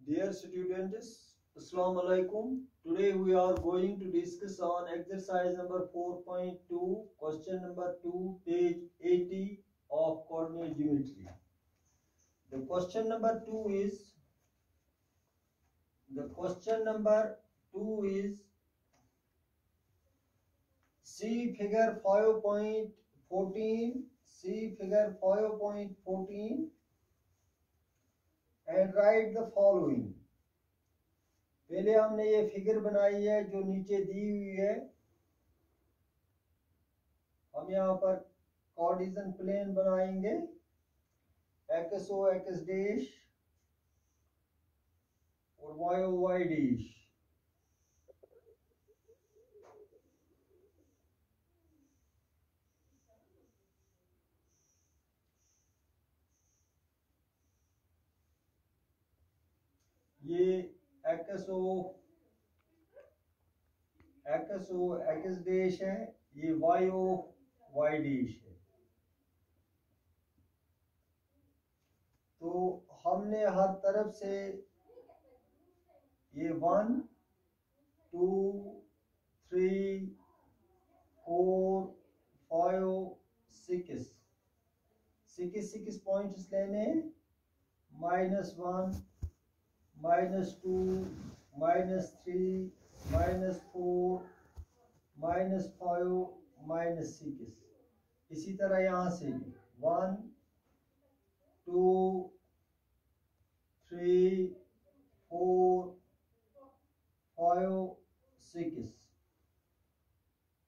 Dear students, Assalamu alaikum. Today we are going to discuss on exercise number 4.2, question number 2, page 80 of coordinate geometry. The question number 2 is see figure 5.14, and write the following. पहले हमने ये figure बनाई है जो नीचे दी हुई है। हम यहाँ पर कार्टेशियन प्लेन बनाएंगे, XO X डैश और YO Y डैश। ये XO X डैश है, ये YO Y डैश है। तो हमने हर तरफ से ये 1 2 3 4 5 6 पॉइंट्स लेने, -1 -2 -3 -4 -5 -6। इसी तरह यहाँ से भी 1 2 3 4 5 6।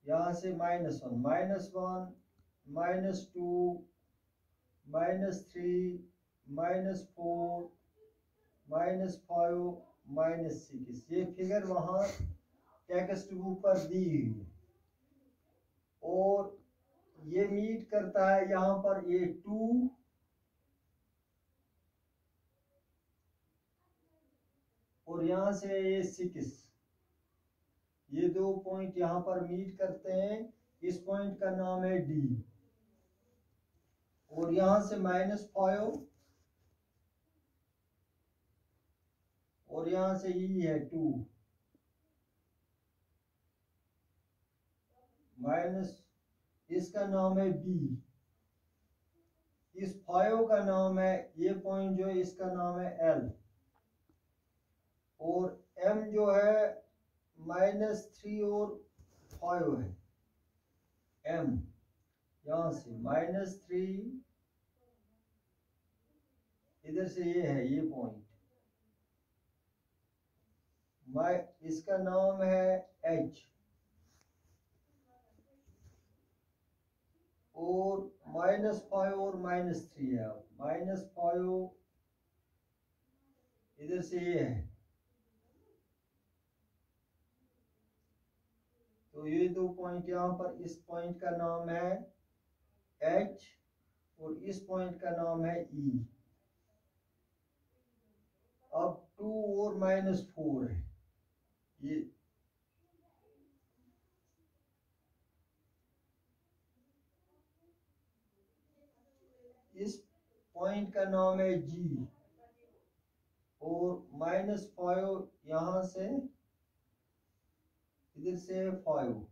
यहाँ से -1 -1 -2 -3 -4 -5 -6। ये फिगर वहाँ टेक्स्ट बुक पर दी हुई है और ये मीट करता है यहाँ पर ये 2 और यहाँ से ये 6। ये दो पॉइंट यहाँ पर मीट करते हैं। इस पॉइंट का नाम है D और यहाँ से -5 और यहाँ से E है 2 माइनस, इसका नाम है B। इस 5 का नाम है, ये पॉइंट जो है इसका नाम है L और M जो है -3 और 5 है। M यहाँ से -3, इधर से ये है ये पॉइंट, इसका नाम है H और -5 और -3 है। -5 इधर से ये है। तो ये दो पॉइंट यहाँ पर, इस पॉइंट का नाम है H और इस पॉइंट का नाम है E। अब 2 और -4 है। ये इस पॉइंट का नाम है G और -5 यहाँ से, इधर से 5।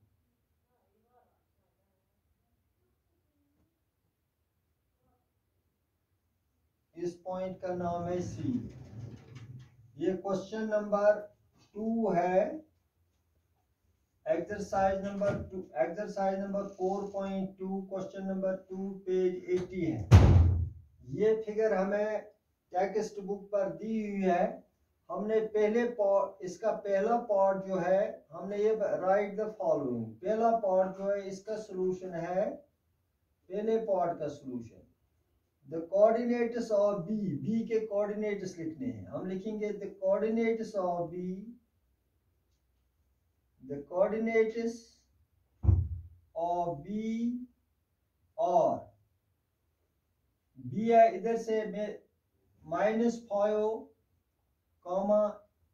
इस पॉइंट का नाम है C। ये क्वेश्चन नंबर 2 है। Exercise number 4.2, question number 2, page 80 है। ये फिगर हमें टेक्स्ट बुक पर दी हुई है। हमने पहले पार्ट, इसका पहला पार्ट जो है, हमने ये राइट द फॉलोइंग। पहला पार्ट जो है इसका सॉल्यूशन है, पहले पार्ट का solution. The coordinates of B के कोऑर्डिनेट्स लिखने हैं। हम लिखेंगे the coordinates of B, the coordinates of B और B है इधर से -5 कॉमा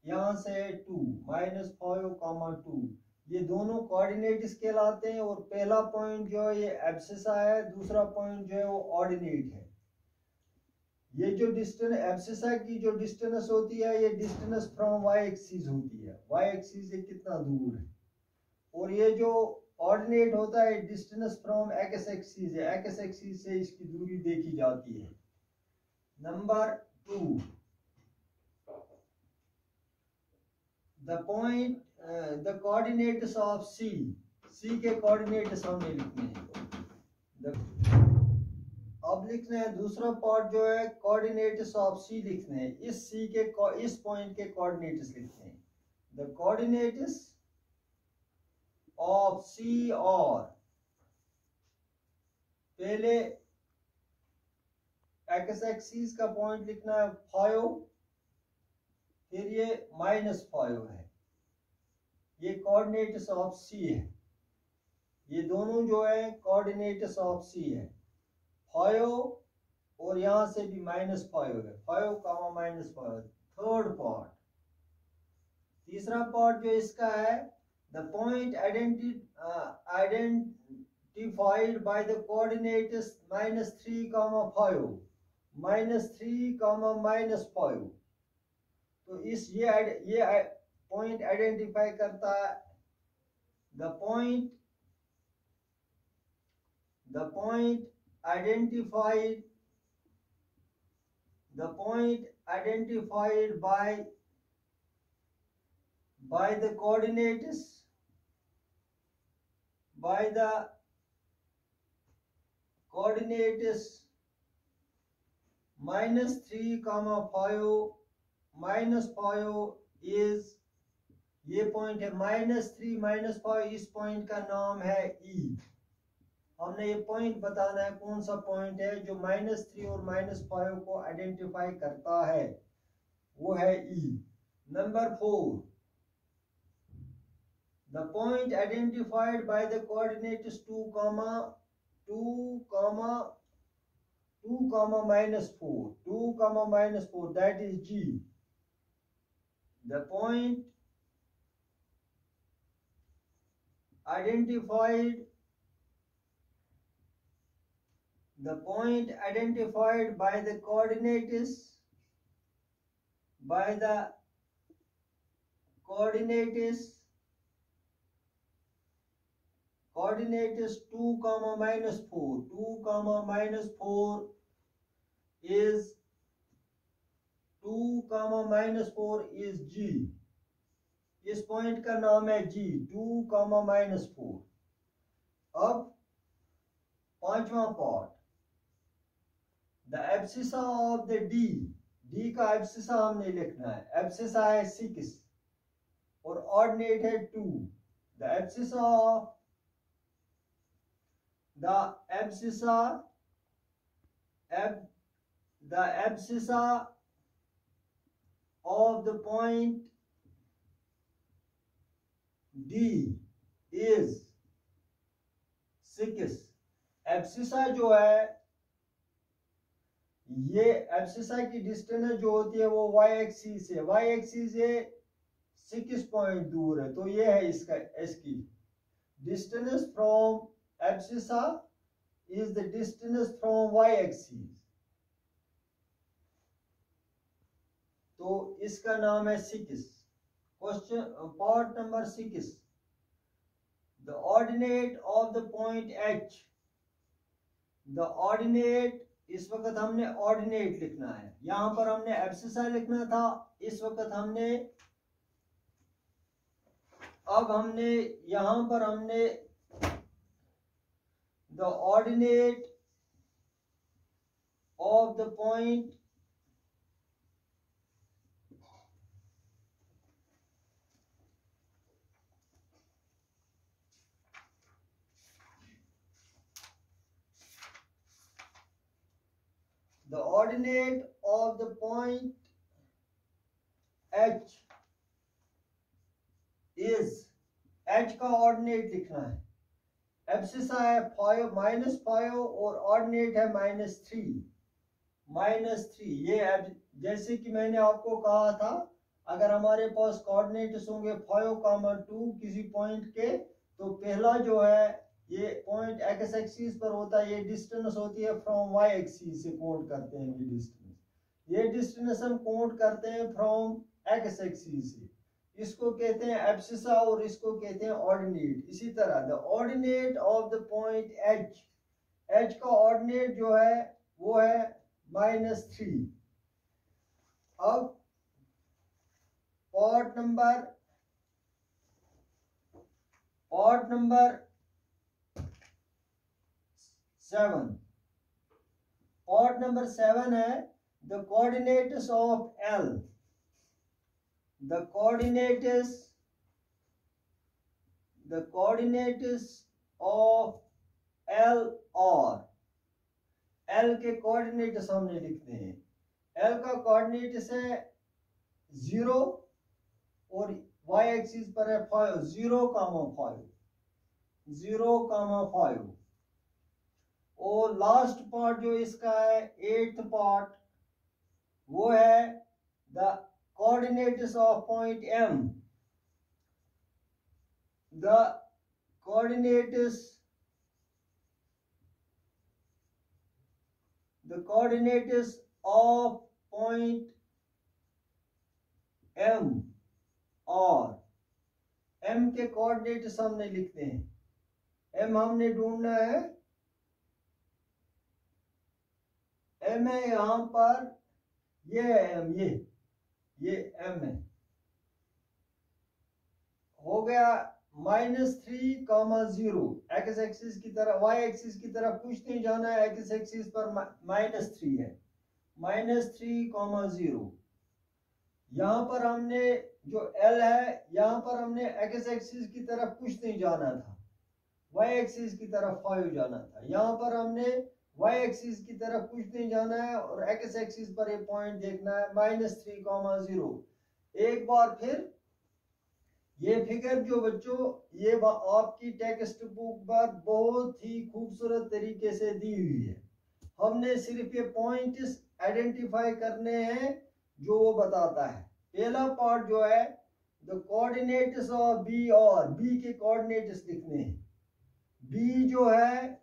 यहाँ से 2, -5 2। ये दोनों कोऑर्डिनेट्स कहलाते हैं और पहला पॉइंट जो है ये एब्सिसा है, दूसरा पॉइंट जो है वो ऑर्डिनेट है। ये जो डिस्टेंस एब्सिसा की जो डिस्टेंस होती है ये डिस्टेंस फ्रॉम वाई एक्सिस होती है, वाई एक्सिस से कितना दूर है। और ये जो ऑर्डिनेट होता है डिस्टेंस फ्रॉम एक्स एक्सिस है, एक्स एक्सिस से इसकी दूरी देखी जाती है। Number 2, the point the coordinates of C, C के कोऑर्डिनेट्स हमने लिखने हैं। अब लिखना है दूसरा पार्ट जो है कोऑर्डिनेट्स ऑफ सी लिखने हैं, इस सी के इस पॉइंट के कोऑर्डिनेट्स लिखने हैं। द कोऑर्डिनेट्स ऑफ सी, और पहले एक्स एक्सिस का पॉइंट लिखना है 5, फिर ये -5 है, ये कोऑर्डिनेट्स ऑफ सी है। ये दोनों जो है कोऑर्डिनेट्स ऑफ सी है, 5 और यहां से भी -5 है, 5, -5। थर्ड पार्ट, तीसरा पार्ट जो इसका है, the point identified by the coordinates -3, -5, -3, -5। तो इस ये पॉइंट आइडेंटिफाई करता है the point identified by the coordinates -3, -5, -5 is, ये पॉइंट है -3, -5, इस पॉइंट का नाम है E। हमने ये पॉइंट बताना है कौन सा पॉइंट है जो -3 और -5 को आइडेंटिफाई करता है, वो है E। Number 4, the point identified by the coordinates 2, -4, that is G। The point identified by the coordinates 2, -4 is 2, -4 is G। इस पॉइंट का नाम है G, 2, -4। अब पांचवा part, the abscissa of the D, D का एब्सिसा हमने लिखना है, एब्सिसा है 6 और ऑर्डिनेट है 2। The abscissa of the point D is 6। Abscissa जो है, ये एब्सिसा की डिस्टेंस जो होती है वो y एक्सिस से 6 पॉइंट दूर है, तो ये है इसकी distance from abscissa is the distance from y axis। तो इसका नाम है 6। Question part number 6, the ordinate of the point H। the ordinate, इस वक्त हमने ऑर्डिनेट लिखना है, यहां पर हमने एब्सिसा लिखना था, इस वक्त यहां पर हमने the ordinate of the point H is, H का ऑर्डिनेट लिखना है, एब्सिसा है 5, -5 और ऑर्डिनेट है -3। ये जैसे कि मैंने आपको कहा था, अगर हमारे पास कोऑर्डिनेट्स होंगे 5, 2 किसी पॉइंट के, तो पहला जो है ये पॉइंट एक्स एक्सिस पर होता है, ये डिस्टेंस होती है फ्रॉम वाई एक्सिस से कोड करते हैं ये डिस्टेंस। ये डिस्टेंस हम काउंट करते हैं फ्रॉम एक्स एक्सिस से, इसको कहते हैं एब्सिसा और इसको कहते हैं ऑर्डिनेट। इसी तरह the ordinate of the point H, H का ऑर्डिनेट जो है वो है -3। अब पॉइंट नंबर 7, पॉइंट नंबर 7 है the coordinates of L, the coordinates of L और L के कोऑर्डिनेट्स हमने लिखते हैं। L का कोऑर्डिनेट्स है 0 और y एक्सिस पर है 5, 0,5, 0,5। और लास्ट पार्ट जो इसका है 8th पार्ट, वो है the coordinates of point M, the coordinates of point M और M के कोऑर्डिनेट्स हमने लिखते हैं। M हमने ढूंढना है, M है यहां पर, ये है M, ये M है। हो गया -3,0 एक्स एक्सिस की तरफ, y एक्सिस की तरफ कुछ नहीं जाना है, एक्स एक्सिस पर -3 है, -3,0। यहाँ पर हमने जो L है, यहाँ पर हमने एक्स एक्सिस की तरफ कुछ नहीं जाना था, y एक्सिस की तरफ 5 जाना था। यहाँ पर हमने y एक्सिस की तरफ कुछ नहीं जाना है और x एक्सिस पर ये पॉइंट देखना है -3,0। एक बार फिर ये फिगर जो बच्चों ये आपकी टेक्स्ट बुक पर बहुत ही खूबसूरत तरीके से दी हुई है। हमने सिर्फ ये पॉइंट्स आइडेंटिफाई करने हैं जो वो बताता है। पहला पार्ट जो है द कोऑर्डिनेट्स ऑफ बी, और बी के कोऑर्डिनेट्स लिखने हैं। बी जो है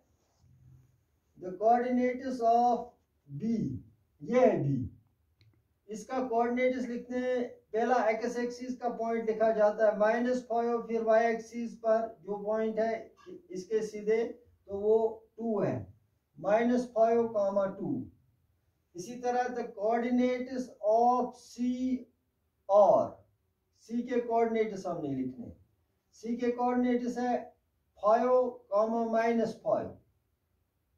द कोऑर्डिनेट्स ऑफ बी, ये है बी, इसका कोऑर्डिनेट्स लिखते हैं। पहला एक्स एक्सिस का पॉइंट लिखा जाता है -5, फिर y एक्सिस पर जो पॉइंट है इसके सीधे, तो वो 2 है, -5,2। इसी तरह द कोऑर्डिनेट्स ऑफ सी, और सी के कोऑर्डिनेट्स हमने लिखने। सी के कोऑर्डिनेट्स है 5, -5,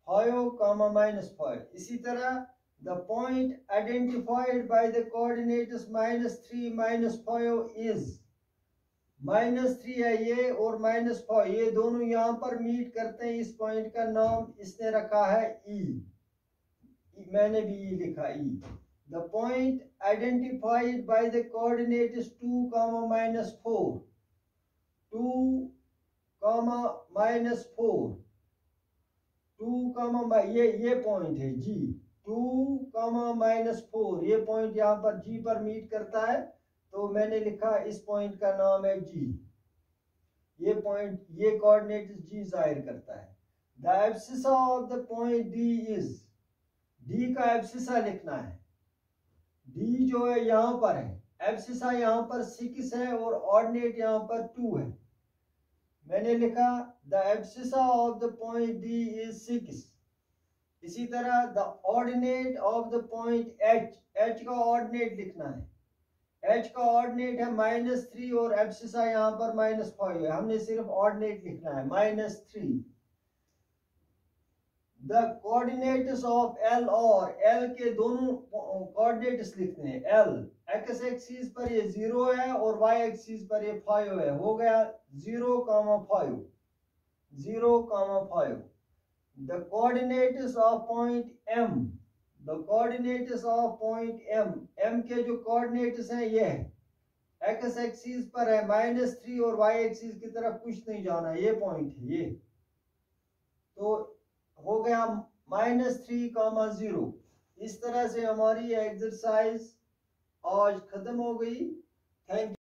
5, -5। इसी तरह the point identified by the coordinates -3, -5 is, -3 है ये और -5, ये दोनों यहाँ पर मीट करते हैं। इस पॉइंट का नाम इसने रखा है E, मैंने भी E लिखा E। the point identified by the coordinates 2, -4, 2, -4, 2, ये पॉइंट है G, 2, -4, ये पॉइंट यहाँ पर G पर मीट करता है, तो मैंने लिखा इस पॉइंट का नाम है G। ये पॉइंट, ये कोऑर्डिनेट G जाहिर करता है। The abscissa of the point D is, D का एब्सिसा लिखना है। D जो है यहाँ पर है, एब्सिसा यहाँ पर 6 है और ऑर्डिनेट यहाँ पर 2 है। मैंने लिखा the abscissa of the point D is 6। इसी तरह the ordinate of the point H, H का ऑर्डिनेट लिखना है। H का ऑर्डिनेट है -3 और एब्सिसा यहाँ पर -5 है, हमने सिर्फ ऑर्डिनेट लिखना है -3। द कोऑर्डिनेट्स ऑफ L, और L के दोनों कोऑर्डिनेट्स लिखते हैं। L एक्स एक्सिस पर ये 0 है और y एक्सिस पर ये 5 है, हो गया 0,5, 0,5। the coordinates of point M, the coordinates of point M, M के जो कोऑर्डिनेट्स हैं ये है, एक्स एक्सिस पर है -3 और y एक्सिस की तरफ कुछ नहीं जाना, ये पॉइंट है ये, तो हो गया -3,0। इस तरह से हमारी एक्सरसाइज आज खत्म हो गई। Thank you.